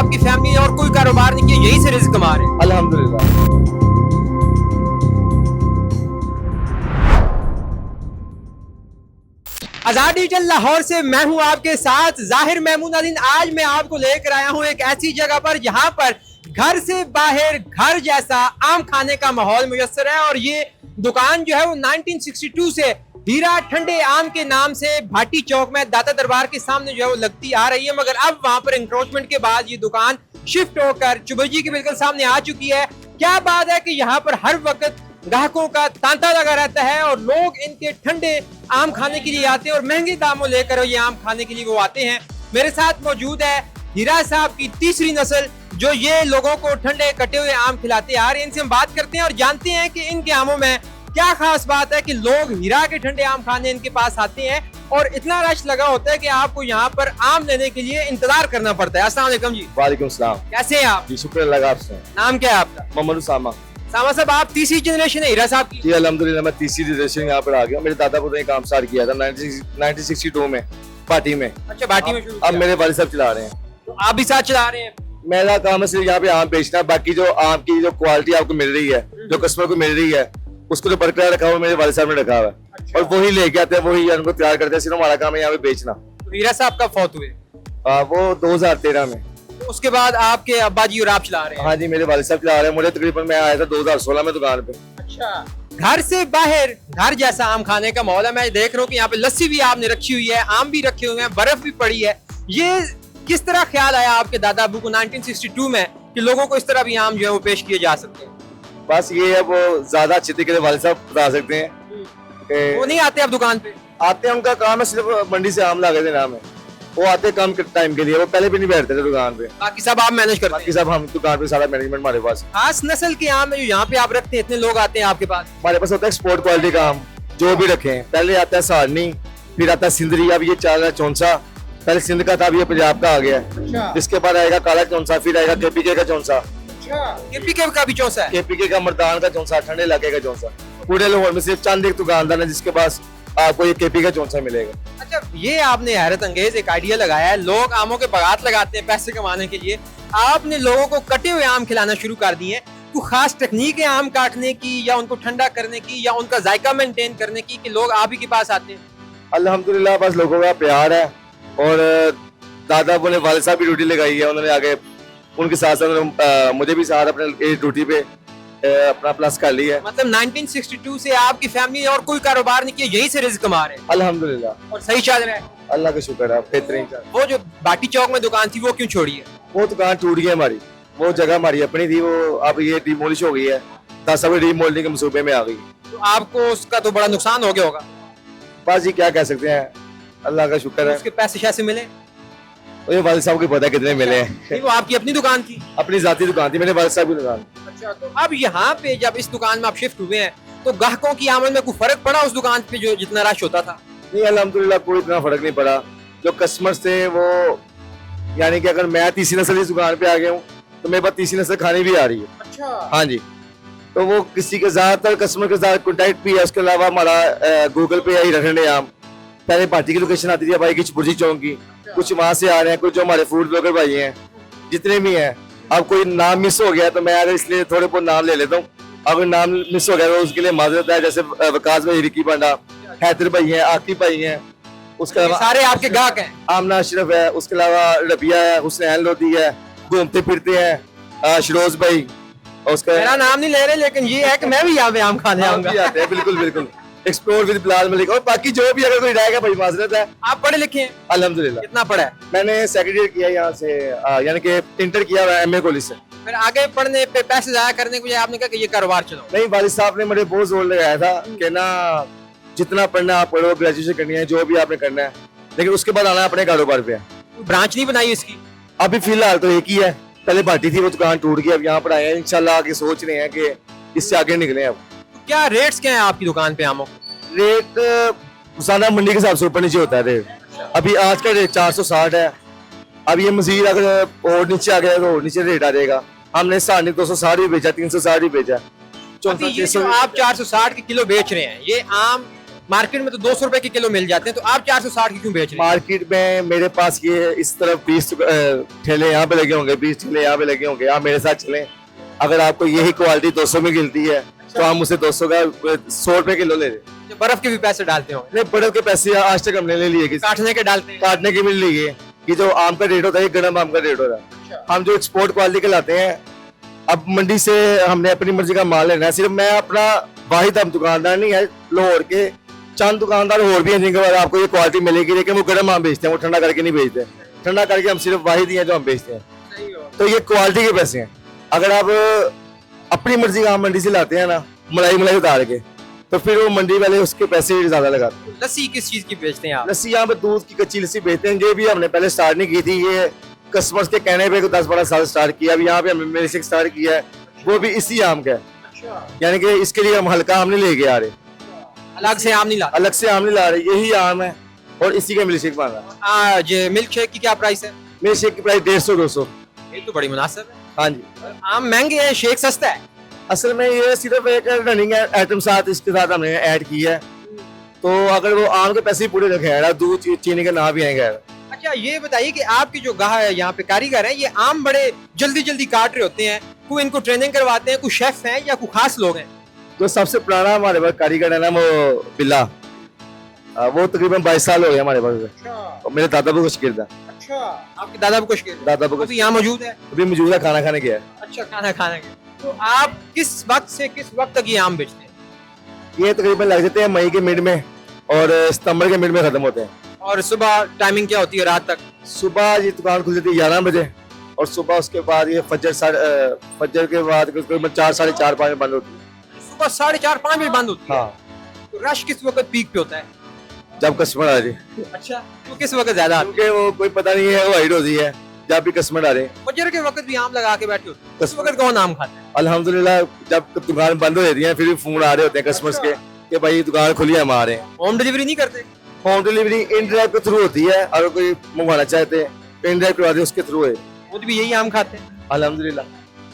आपकी फैमिली और कोई कारोबार नहीं किया, यही से रिस्क कमा रहे हैं? अल्हम्दुलिल्लाह। आजाद डिजिटल लाहौर से मैं हूं आपके साथ जाहिर महमूद। आज मैं आपको लेकर आया हूं एक ऐसी जगह पर जहां पर घर से बाहर घर जैसा आम खाने का माहौल मुयस्सर है। और ये दुकान जो है वो 1962 से हीरा ठंडे आम के नाम से भाटी चौक में दाता दरबार के सामने जो है वो लगती आ रही है, मगर अब वहां पर इंक्रोचमेंट के बाद ये दुकान शिफ्ट होकर चुबैजी के बिल्कुल सामने आ चुकी है। क्या बात है कि यहाँ पर हर वक्त ग्राहकों का तांता लगा रहता है और लोग इनके ठंडे आम खाने के लिए आते हैं और महंगे दामों लेकर ये आम खाने के लिए वो आते हैं। मेरे साथ मौजूद है हीरा साहब की तीसरी नस्ल जो ये लोगों को ठंडे कटे हुए आम खिलाते आ रहे हैं। इनसे हम बात करते हैं और जानते हैं कि इनके आमों में क्या खास बात है कि लोग हीरा के ठंडे आम खाने इनके पास आते हैं और इतना रश लगा होता है कि आपको यहाँ पर आम लेने के लिए इंतजार करना पड़ता है। अस्सलाम वालेकुम जी। वालेकुम सलाम। कैसे हैं आप? जी शुक्र अल्लाह का। आपसे नाम क्या है आपका? मोहम्मद उसामा। सामा साहब, आप तीसरी जनरेशन है हीरा साहब की? जी अल्हम्दुलिल्लाह, मैं तीसरी जनरेशन यहाँ पर आ गया। मेरे दादा पुत्र ने काम स्टार्ट किया था 1962 में पार्टी में। अच्छा, भाटी में शुरू अब किया। मेरे वालिद साहब चला रहे हैं। तो आप भी साथ चला रहे हैं? मेरा काम है सिर्फ यहाँ पे आम बेचना, बाकी जो आम की जो क्वालिटी आपको मिल रही है, जो कस्टमर को मिल रही है, उसको जो बरकरार रखा हुआ मेरे वालिद साहब ने रखा हुआ है। अच्छा। और वही लेके आते हैं, वही उनको तैयार करते हैं। सिर्फ हमारा काम है यहाँ पे बेचना। तो हीरा साहब कब फौत हुए? वो 2013 में। तो उसके बाद आपके अब्बा जी और आप चला रहे हैं? हाँ जी, मेरे वालिद साहब चला रहे हैं। मुझे तकरीबन मैं आया था 2016 में दुकान पे। अच्छा। घर से बाहर घर जैसा आम खाने का माहौल है। मैं देख रहा हूँ कि यहाँ पे लस्सी भी आपने रखी हुई है, आम भी रखे हुए हैं, बर्फ भी पड़ी है। ये किस तरह ख्याल आया आपके दादा अबू को 1962 में कि लोगों को इस तरह भी आम जो है वो पेश किए जा सकते हैं? बस ये अब ज्यादा अच्छे तरीके से वालिद साहब बता सकते हैं। वो नहीं आते अब दुकान पे? आते हैं, उनका काम है सिर्फ मंडी से आम लाके देना हमें। वो आते कम टाइम के लिए, वो पहले भी नहीं बैठते थे दुकान पे। बाकी सब आप मैनेज करते बाकी हैं? सब हम दुकान पे, सारा मैनेजमेंट हमारे पास। खास नस्ल के आम है जो यहाँ पे आप रखते हैं, इतने लोग आते हैं आपके पास? हमारे पास होता है स्पोर्ट क्वालिटी का आम, जो भी रखे हैं। पहले आता है सहारनी, फिर आता है सिंदरी, अब ये चल रहा है चौंसा। पहले सिंध का था, अब ये पंजाब का आ गया है। अच्छा। इसके बाद आएगा काला चौंसा, फिर आएगा केपीके का चौंसा, केपीके का भी चौसा है? केपीके का मर्दान का चौंसा, ठंडे इलाके का चौंसा। पूरे लाहौर में सिर्फ चंद एक दुकानदार है जिसके पास आपको ये केपी का चौंसा मिलेगा। अच्छा, ये आपने हैरत अंगेज एक आइडिया लगाया है। लोग आमों के बागात लगाते हैं पैसे कमाने के लिए, आपने लोगों को कटे हुए आम खिलाना शुरू कर दिए हैं। कोई खास टेक्निक है आम काटने की या उनको ठंडा करने की या उनका जायका मेंटेन करने की कि लोग आप ही के पास आते हैं? अल्हम्दुलिल्लाह, बस लोगों का प्यार है। और दादा ने वालिद साहब की ड्यूटी लगाई है, उन्होंने आगे उनके साथ साथ मुझे भी साथ अपने ड्यूटी पे अपना प्लस कर लिया है। मतलब 1962 से आपकी फैमिली और कोई कारोबार नहीं किया, यही से रिस्क कमा रहे हैं अल्हम्दुलिल्लाह, और सही चल रहा है? अल्लाह का शुक्र है, बेहतरीन चल। वो जो भाटी चौक में दुकान थी वो क्यों छोड़ी है? वो दुकान टूट गई हमारी, वो जगह हमारी अपनी थी, वो अब ये डिमोलिश हो गई है। सब डिमोलिंग के मंसूबे में आ गई। तो आपको उसका तो बड़ा नुकसान हो गया होगा। बस जी क्या कह सकते हैं, अल्लाह का शुक्र है। उसके पैसे शैसे मिले? मुझे वालिद साहब को पता कितने मिले हैं। नहीं, वो आपकी अपनी दुकान थी? अपनी जाती दुकान थी, मेरे वालिद साहब की दुकान। अच्छा, तो अब यहाँ पे जब इस दुकान में आप शिफ्ट हुए हैं तो ग्राहकों की आमद में कोई फर्क पड़ा उस दुकान पे जो जितना रश होता था? नहीं अल्हम्दुलिल्लाह, कोई इतना फर्क नहीं पड़ा। जो कस्टमर्स थे वो, यानी कि अगर मैं तीसरी नस्ल इस दुकान पे आ गया हूँ तो मेरे पास तीसरी नस्ल खाने भी आ रही है। अच्छा। हाँ जी, तो वो किसी के ज्यादातर कस्टमर के साथ कॉन्टेक्ट भी है। उसके अलावा हमारा गूगल पे ही रखने आम पहले पार्टी की लोकेशन आती थी भाई की चुबैजी चौक की, कुछ वहां से आ रहे हैं, कुछ जो हमारे फूड ब्लॉगर भाई हैं जितने भी हैं। अब कोई नाम मिस हो गया तो मैं अगर इसलिए थोड़े बहुत नाम ले लेता हूँ। अगर नाम मिस हो गया तो उसके लिए माजरत है। जैसे वकास भाई, रिकी पांडा, हैदर भाई हैं, आकिब भाई हैं, उसके अलावा सारे आपके ग्राहक हैं? आमना अशरफ है, उसके अलावा रबिया है, हुसैन लोधी है, घूमते फिरते हैं शरोज भाई। और उसका मेरा नाम नहीं ले रहे, लेकिन ये है कि मैं भी यहाँ पे आम खाने आऊंगा। आते हैं, बिल्कुल बिल्कुल। Explore with Bilal Malik. और बाकी जो भी अगर कोई रहेगा भाई माजरत है। आप पढ़े लिखे हैं? अल्हम्दुलिल्लाह। कितना पढ़ा है? मैंने सेकेंड ईयर किया यहाँ से, यानी कि इंटर किया हुआ एमए कॉलेज से। फिर आगे पढ़ने पे पैसे जाया करने के लिए आपने कहा कि ये कारोबार चलाओ? नहीं, वालिद साहब ने मुझे बहुत जोर लगाया था कि ना जितना पढ़ना आप पढ़ो, ग्रेजुएशन करनी है, जो भी आपने करना है, लेकिन उसके बाद आना अपने कारोबार पे। ब्रांच नहीं बनाई इसकी? अभी फिलहाल तो एक ही है, पहले भाटी थी, वो दुकान टूट गई, अब यहाँ पर आए हैं। इंशाल्लाह आगे सोच रहे हैं कि इससे आगे निकले। अब तो क्या रेट्स क्या है आपकी दुकान पे आमों? रेट ज्यादा मंडी के हिसाब से ऊपर नीचे होता है रेट। अभी आज का रेट 460 है। अब ये मजीद अगर और नीचे आ गया तो और नीचे रेट आ जाएगा। हमने 260 भी बेचा, 360 भी बेचा। अभी ये जो आप 460 के किलो बेच रहे हैं, ये आम मार्केट में तो 200 रुपए के किलो मिल जाते हैं, तो आप 460 की क्यों बेच रहे हैं? मार्केट में मेरे पास ये इस तरफ 20 ठेले यहाँ पे लगे होंगे, 20 ठेले यहाँ पे लगे होंगे। आप मेरे साथ चलें, अगर आपको यही क्वालिटी 200 में मिलती है तो हम उसे 200 का 100 रुपए किलो ले रहे। जो बर्फ के भी पैसे डालते हो, नहीं, बर्फ के पैसे आज तक हमने ले लिए, काटने के डालते हैं। काटने की मिल लिए कि जो आम का रेट होता है, गर्म आम का रेट होता है। हम जो एक्सपोर्ट क्वालिटी के लाते हैं, अब मंडी से हमने अपनी मर्जी का माल लेना है। सिर्फ मैं अपना वाहिद हम दुकानदार नहीं है, लाहौर के चंद दुकानदार और भी हैं जिनके बाद आपको ये क्वालिटी मिलेगी, लेकिन वो गर्म आम बेचते हैं, वो ठंडा करके नहीं बेचते। ठंडा करके हम सिर्फ वाहिद ही हैं जो हम बेचते हैं। तो ये क्वालिटी के पैसे हैं। अगर आप अपनी मर्जी का आम मंडी से लाते हैं ना, मलाई उतार के, तो फिर वो मंडी वाले उसके पैसे ज्यादा लगाते हैं। लस्सी किस चीज की बेचते हैं आप? लस्सी यहाँ पे दूध की कच्ची लस्सी बेचते हैं। ये भी हमने पहले स्टार्ट नहीं की थी, ये कस्टमर्स के कहने पे 10-12 साल स्टार्ट किया। अभी यहाँ पे हमने मेरे से स्टार्ट किया है, वो भी इसी आम का है। यानी कि इसके लिए हम हल्का आम नहीं लेके आ रहे, अलग से आम नहीं लाते? अलग से आम नहीं ला रहे, यही आम है और इसी का मिल्क शेक बन रहा है। आज मिल्क शेक की क्या प्राइस है? मिल्क शेक की प्राइस 150-200। ये तो बड़ी मुनासिब है। हाँ जी, आम महंगे हैं, शेक सस्ता है। असल में ये सिर्फ एक रनिंग आइटम साथ इसके साथ हमने ऐड की है, तो अगर वो आम के पैसे ही पूरे रखे हैं, दूध चीनी के ना भी आएंगे। अच्छा, ये बताइए कि आपके जो यहाँ पे कारीगर हैं, ये आम बड़े जल्दी जल्दी काट रहे होते हैं, कोई इनको ट्रेनिंग करवाते हैं, कोई शेफ हैं या कोई खास लोग हैं? जो सबसे पुराना हमारे पास कारीगर है ना, वो बिल्ला, वो तकरीबन 22 साल हो गए हमारे पास। अच्छा, और मेरे दादा भी कुछ गिरदा, अच्छा, आपके दादा भी कुछ दादा वो भी यहाँ मौजूद है? अभी मौजूद है, खाना खाने गया है। अच्छा, खाना खाने के। तो आप किस वक्त से किस वक्त तक ये आम बेचते हैं? ये तकरीबन लग जाते हैं मई के मिड में और सितंबर के मिड में खत्म होते हैं। और सुबह टाइमिंग क्या होती है रात तक? सुबह ये दुकान खुल जाती है 11 बजे, और सुबह उसके बाद ये फजर के बाद तकरीबन 4, 4:30, 5 बंद होती है। सुबह 4:30, 5 बजे बंद होती है। हाँ, तो रश किस वक्त पीक पे होता है? जब कस्टमर आ जाए। अच्छा, तो किस वक्त ज्यादा आते हैं? क्योंकि वो कोई पता नहीं है, वो हाइड होती है जब भी कस्टमर आ रहे हैं। फजर के वक्त भी आम लगा के बैठे होते हैं, उस वक्त कौन आम खाता है? अल्हम्दुलिल्लाह, जब दुकान बंद हो जाती है फिर भी फोन आ रहे होते हैं कस्टमर्स के कि भाई दुकान खुली है, हम आ रहे हैं। होम डिलीवरी नहीं करते? होम डिलीवरी इन ड्राइव के थ्रू होती है, अगर कोई मंगवाना चाहते हैं तो इन ड्राइव करवा दे, उसके थ्रू है। खुद भी यही आम खाते हैं? अल्हम्दुलिल्लाह।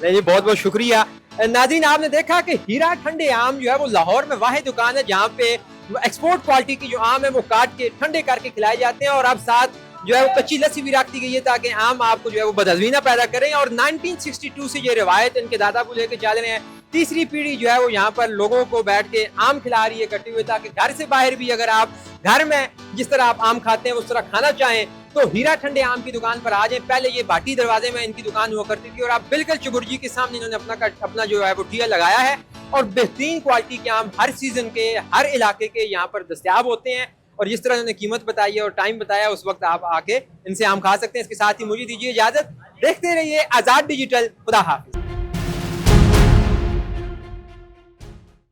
नहीं जी, बहुत बहुत शुक्रिया। नाज़रीन, आपने देखा कि हीरा ठंडे आम जो है वो लाहौर में वाहिद दुकान है जहाँ पे एक्सपोर्ट क्वालिटी की जो आम है वो काट के ठंडे करके खिलाए जाते हैं, और अब साथ जो है वो कच्ची लस्सी भी रख दी गई है ताकि आम आपको जो है वो बदहज़मीना पैदा करें। और 1962 से ये रिवायत इनके दादा को लेकर चल रहे हैं। तीसरी पीढ़ी जो है वो यहाँ पर लोगों को बैठ के आम खिला रही है कटे हुए, ताकि घर से बाहर भी अगर आप घर में जिस तरह आप आम खाते हैं उस तरह खाना चाहें तो हीरा ठंडे आम की दुकान पर आ जाएं। पहले ये बाटी दरवाजे में इनकी दुकान हुआ करती थी, और आप बिल्कुल चुबुर्जी के सामने इन्होंने अपना जो है वो ठिया लगाया है, और बेहतरीन क्वालिटी के आम हर सीजन के हर इलाके के यहाँ पर दस्तयाब होते हैं। और जिस तरह इन्होंने कीमत बताई है और टाइम बताया, उस वक्त आप आके इनसे आम खा सकते हैं। इसके साथ ही मुझे दीजिए इजाजत, देखते रहिए आजाद डिजिटल। खुदा हाफिज।